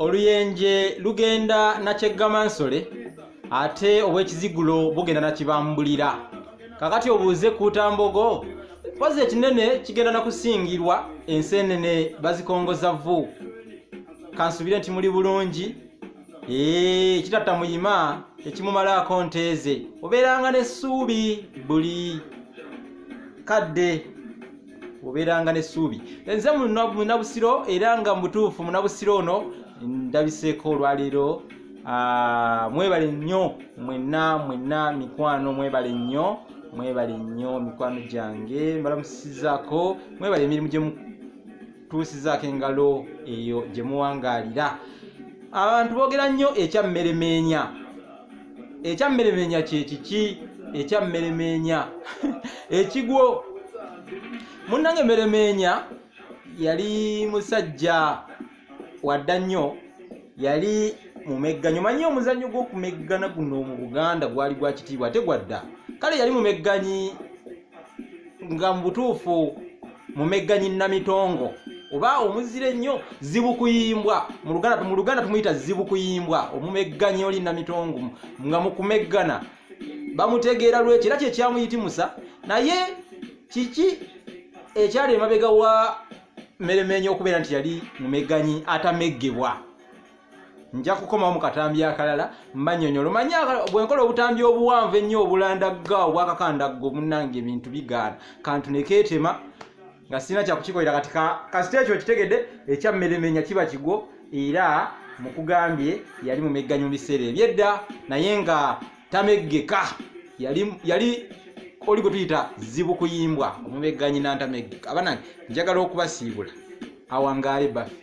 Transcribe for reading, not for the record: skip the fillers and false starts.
oluyenje lugenda na Kyeggamansole ate obw'ekizigulo bugenda na Kibambulira. Kakati obuuze Kuutambogo pozi ekinene kigenda na kusingirwa ensenene bazikongoza vvu. Kansubire nti muli bulungi. Kitatta muyima ekimumalaako nteeze. Obeeranga n'essuubi buli kadde. Obeeranga n'essuubi. Nze Munabusiro era nga mutuufu Munabusiro ono ndabiseeko olwaleero. Mwebale nnyo mwenna mikwano, mwebale nnyo mikwano gyange, mbalamusizaako, mwebale emirimu gye mutuusizaako engalo eyo gye muwangaalira. Abantu boogera nnyo ekyammeremeenya. Ekyammeremeenya kye kiki? Ekyammeremeenya ekigwo. Munnange Mmeremeenya yali musajja wadda nnyo, yali mumegganyi. Manyi omuzannyo gw'okumeggana guno mu Buganda gwali gwa kitiibwa ate gwadda. Kale yali mumegganyi nga mu butuufu mumegganyi Namitongo oba omuzire ennyo Zibukuyimbwa. Mu Luganda tumuyita Zibukuyimbwa, omumegganyi oli Namitongo nga mukumeggana bamutegeera lwekyo era kye kyamuyitimusa. Naye kiki ekyali emabega wa Mmeremeenya okubeera nti yali mumegganyi atameggebwa? Nja kukomawo mu katambi akalala mbanyonyolo. Manyi bwenkola obutambi obuwanvu ennyo obulandagga obwakakandaggo munnange ebintu bigaana kantu nekeetema nga sina kyakukikolera. Kati kasita ekyo kitegedde ekyammeremeenya kiba kigwo era mukugambye yali mumegganyi mu biseera ebyedda naye nga tameggeka. Yali oli gwe tuyita Zibukuyimbwa, omumegganyi n'antameggeka. Abanange njagala okubasiibula awangaale baffe.